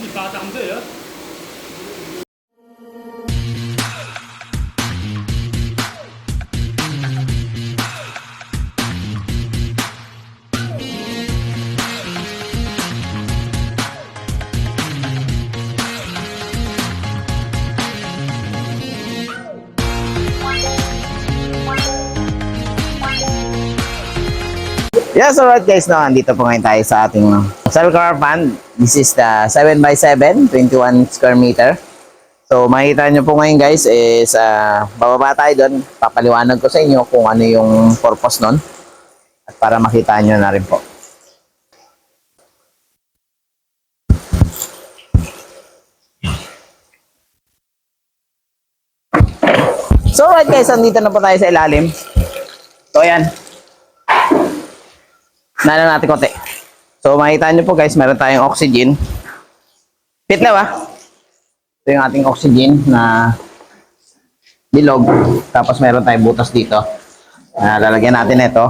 Itatanggal ah. Yes, alright guys, no, andito po ngayon tayo sa ating cell car fan. This is the 7x7, 21 square meter. So makikita nyo po ngayon guys is bababa tayo doon. Papaliwanag ko sa inyo kung ano yung purpose nun. At para makita nyo na rin po. So alright guys, andito na po tayo sa ilalim. So ayan. Nala natin konti. So makita nyo po guys, meron tayong oxygen. Fit na ba? Ito yung ating oxygen na bilog. Tapos meron tayong butas dito. Lalagyan natin ito.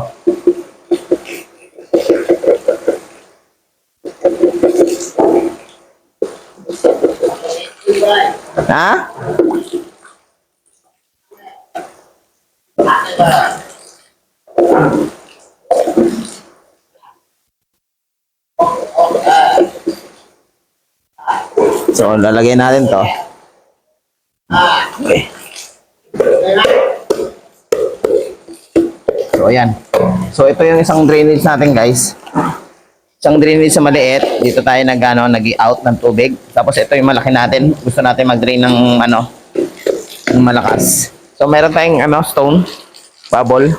Ha? So, lalagyan natin to. Okay. So, ayan. So, ito yung isang drainage natin, guys. Isang drainage sa maliit. Dito tayo nag-out ng tubig. Tapos, ito yung malaki natin. Gusto natin mag-drain ng, ng malakas. So, meron tayong, stone, bubble.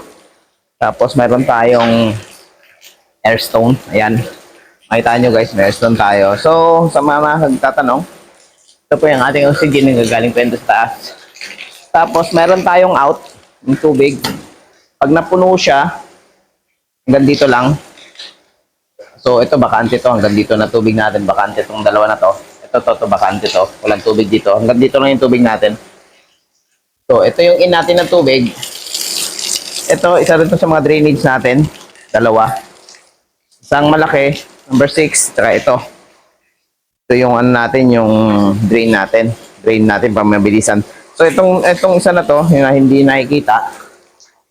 Tapos, meron tayong air stone. Ayan. Makita nyo guys, may stone tayo. So, sa mga nagtatanong, ito po yung ating oxygen na gagaling po sa taas. Tapos, meron tayong out ng tubig. Pag napuno siya, hanggang dito lang. So, ito bakante to. Hanggang dito na tubig natin. Bakante itong dalawa na to. Ito, bakante to. Walang tubig dito. Hanggang dito lang yung tubig natin. So, ito yung in natin ng tubig. Ito, isa rin to sa mga drainage natin. Dalawa. Isang malaki. Number 6, tsaka ito. Ito yung natin, yung drain natin. Drain natin para mabilisan. So itong isa na to, yung hindi nakikita.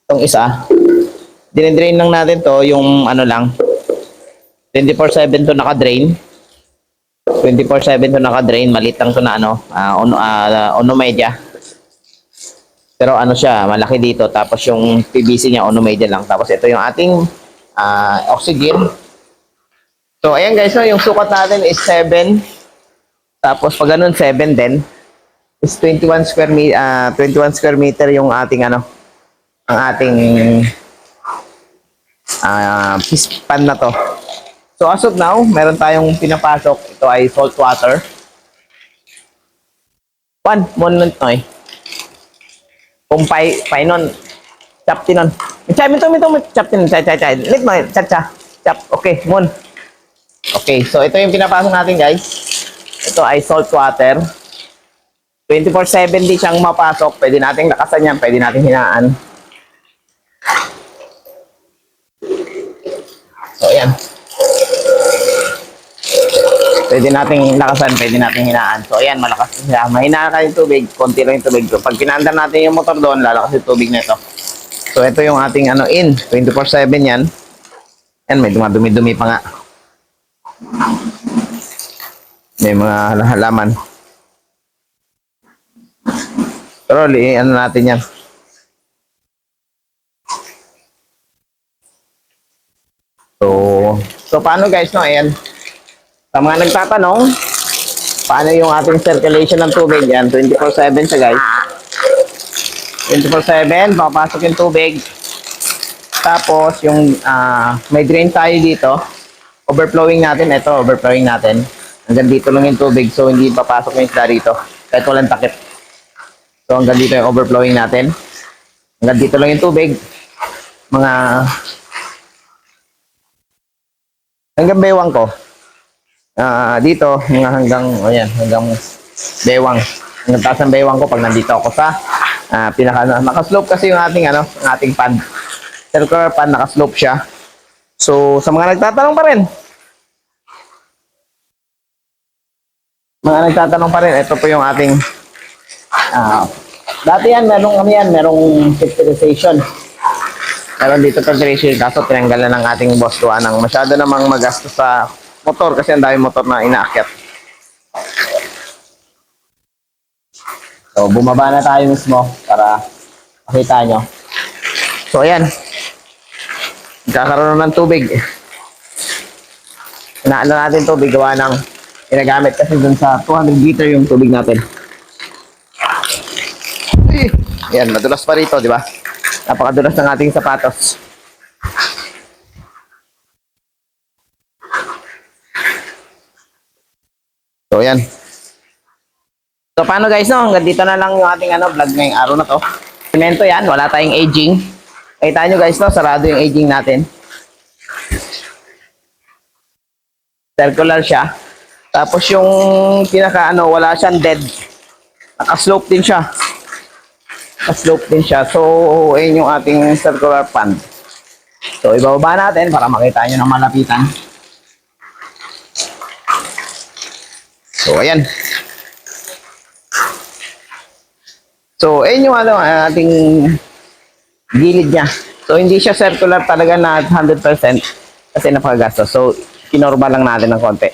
Itong isa, dinidrain lang natin to, yung lang. 24/7 to naka-drain. 24/7 to naka-drain. Maliit lang to na ono media. Pero siya, malaki dito. Tapos yung PVC niya, ono media lang. Tapos ito yung ating oxygen. So, ayan guys, yung sukat natin is 7. Tapos, pag ganun, 7 din. Is 21 square meter yung ating, ang ating pispan na to. So, as of now, meron tayong pinapasok. Ito ay salt water. Mon to eh. Kung painon, chap tinon. Chap tinon, chay. Lit mo, cha. Chap, okay, mon. Okay, so ito yung pinapasok natin guys. Ito ay salt water. 24/7 di siyang mapasok. Pwede nating lakasan yan, pwede nating hinaan. So ayan. Pwede nating lakasan, pwede nating hinaan. So ayan, malakas siya. Mahinaan ka yung tubig, konti lang yung tubig. So, pag pinandar natin yung motor doon, lalakas yung tubig na ito. So ito yung ating in, 24/7 yan. Yan, may dumadumi-dumi pa nga. May mga halaman. Pero natin yan. So paano guys, no? Ayan. Sa mga nagtatanong, paano yung ating circulation ng tubig? Yan, 24/7 siya guys. 24/7, papasok yung tubig. Tapos, yung may drain tayo dito. Overflowing natin, ito, overflowing natin. Hanggang dito lang yung tubig, so hindi papasok yung isda dito. Kahit walang takip. So hanggang dito yung overflowing natin. Hanggang dito lang yung tubig. Hanggang bewang ko. Dito, hanggang bewang. Hanggang taas ng bewang ko pag nandito ako sa naka-slope kasi yung ating ating pad. Circular pad, naka-slope siya. So, sa mga nagtatanong pa rin, Mga nagtatanong pa rin, ito po yung ating dati yan, merong filtration. Meron dito filtration, kaso tinanggalan ng ating boss tuwa ng masyado namang magastos sa motor kasi ang dami motor na inaakyat. So, bumaba na tayo mismo para makita nyo. So, ayan. Nagkakaroon ng tubig. Inaano natin tubig, gawa ng ginagamit kasi dun sa 200 liter yung tubig natin. Ayan, madulas pa rito, di ba? Napakadulas ng ating sapatos. So, ayan. So, paano guys, no? Hanggang dito na lang yung ating vlog ngayong araw na to. Semento yan, wala tayong aging. Kita nyo guys, no? Sarado yung aging natin. Circular siya. Tapos yung wala siyang dead. Naka-slope din siya. Naka-slope din siya. So, ayun yung ating circular pan. So, ibababa natin para makita nyo ng malapitan. So, ayan. So, ayun yung ating gilid niya. So, hindi siya circular talaga na 100% kasi napakagastos. So, kinorba lang natin ng konti.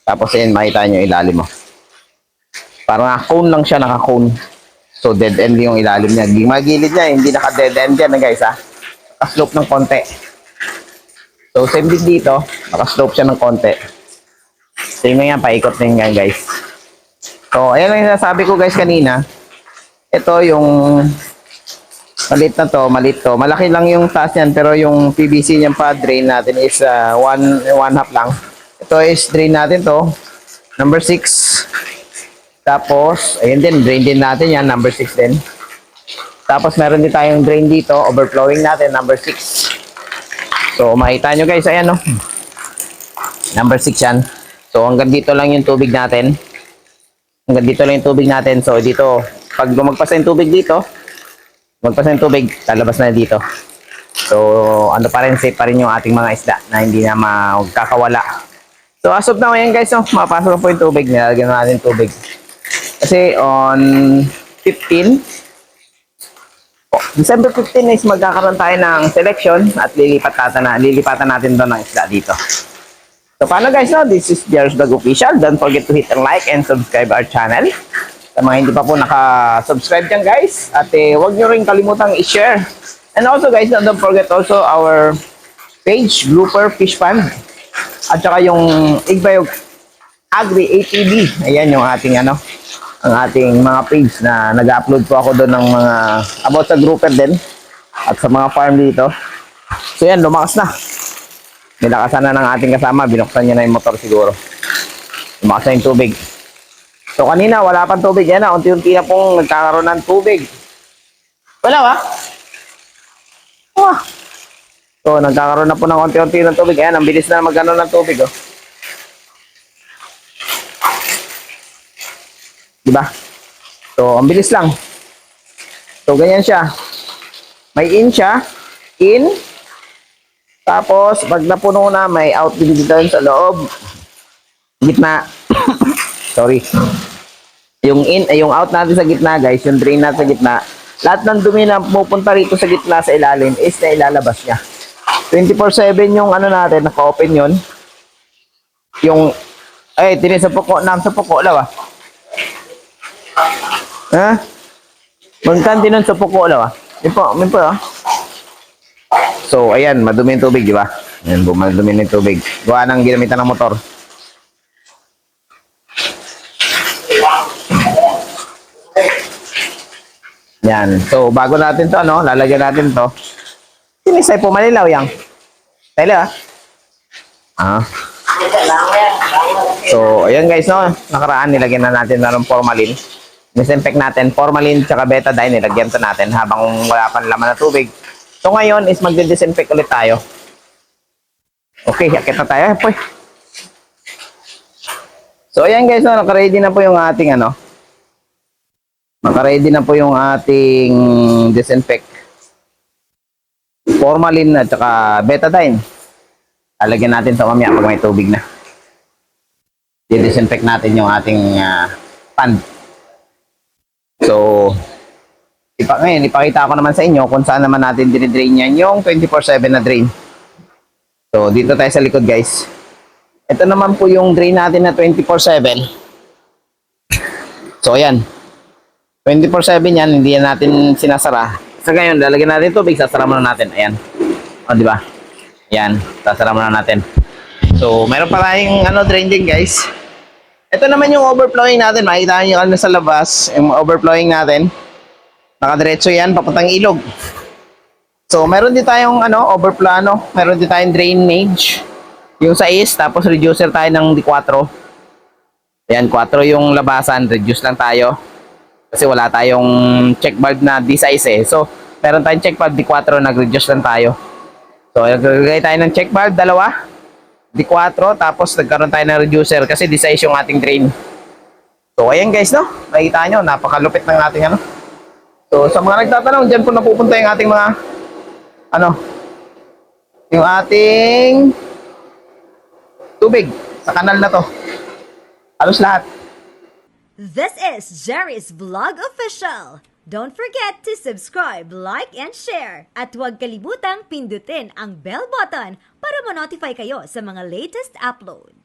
Tapos, ayun, makita nyo ilalim mo. Parang cone lang siya, naka-cone. So, dead end yung ilalim niya. Gilid niya, hindi naka-dead end yan, guys, ha. Naka-slope ng konti. So, same din dito. Naka-slope siya ng konti. Same na yan, paikot din yan, guys. So, ayan lang yung sabi ko, guys, kanina. Ito yung maliit na to, maliit to. Malaki lang yung taas niyan, pero yung PVC niyang pa drain natin is one half lang. Ito is drain natin to, number 6. Tapos, ayun din, drain din natin yan, number 6 din. Tapos, meron din tayong drain dito, overflowing natin, number 6. So, makita nyo guys, ayan no. Number 6 yan. So, hanggang dito lang yung tubig natin. Hanggang dito lang yung tubig natin. So, dito, pag lumagpas yung tubig dito, lumagpas yung tubig, lalabas na dito. So, ano pa rin, safe pa rin yung ating mga isda na hindi na magkakawala. So, as of now, ayan guys, no, mapasok po yung tubig. Nilalagyan natin tubig. Kasi on 15, December 15 is magkakaroon tayo ng selection at lilipatan natin doon ng isda dito. So, paano guys, no? This is Jairus Vlog Official. Don't forget to hit and like and subscribe our channel. Sa mga hindi pa po naka-subscribe dyan guys. At huwag nyo rin kalimutang i-share. And also guys, don't forget also our page, Grouper Fish Fund. At saka yung Igbayog Agri ATV. Ayan yung ating ang ating mga page na nag-upload po ako doon ng mga about sa grouper din. At sa mga farm dito. So yan, lumakas na. Nilakasan na ng ating kasama. Binuksan niya na yung motor siguro. Lumakas na yung tubig. So, kanina, wala pang tubig. Yan na, unti-unti na pong nagkakaroon ng tubig. Wala ba? So, nagkakaroon na po ng unti-unti ng tubig. Ayan, ang bilis na magkano ng tubig, oh. Diba? So, ang bilis lang. So, ganyan siya. May in siya. In. Tapos, pag napuno na, may out din dito sa loob. Gitna. Sorry. Yung in, yung out natin sa gitna, guys, yung drain natin sa gitna, lahat ng dumi na pupunta rito sa gitna sa ilalim is na ilalabas niya. 24/7 yung natin, naka-open yun. Yung, tinis sa puko, sa puko, lawa. Ha? Magkanti nun sa puko, lawa. Yun po, So, ayan, madumi yung tubig, di ba? Ayan, madumi yung tubig. Gawa ng ginamitan ng motor. Yan. So, bago natin to, lalagyan natin to. Sinisay po, malilaw yan. Tayo, So, ayan guys, nakaraan, nilagyan na natin ng formalin. Disinfect natin, formalin tsaka betadine, nilagyan to natin habang wala pang laman na tubig. So, ngayon is magde-disinfect ulit tayo. Okay, akit na tayo. So, ayan guys, naka-ready na po yung ating Naka-ready na po yung ating disinfect. Formalin at saka betadine. Lalagyan natin sa mamaya pag may tubig na. i-disinfect natin yung ating pan. So, ngayon, ipakita ko naman sa inyo kung saan naman natin dinidrain yan yung 24/7 na drain. So, dito tayo sa likod, guys. Ito naman po yung drain natin na 24/7. So, ayan. 24/7 yan, hindi yan natin sinasara. So, ngayon, lalagyan natin tubig, sasara muna natin. Ayan. O, di ba? Ayan, sasara muna natin. So, meron pa tayong drain din, guys. Ito naman yung overflowing natin. Makikita nyo sa labas, yung overflowing natin. Nakadiretso yan, papuntang ilog. So, meron din tayong overflow, meron din tayong drainage. Yung sa is, tapos reducer tayo ng D4. Ayan, 4 yung labasan, reduce lang tayo. Kasi wala tayong check valve na D-size eh. So, meron tayong check valve D4, nag-reduce lang tayo. So, naglagay tayo ng check valve, dalawa. D4, tapos nagkaroon tayo ng reducer kasi D-size yung ating drain. So, ayan guys, no? Nakita nyo, napakalupit ng ating So, sa mga nagtatanong, dyan po napupunta yung ating mga, yung ating tubig sa kanal na to. Halos lahat. This is Jerry's Vlog Official. Don't forget to subscribe, like, and share. At huwag kalimutang pindutin ang bell button para ma-notify kayo sa mga latest upload.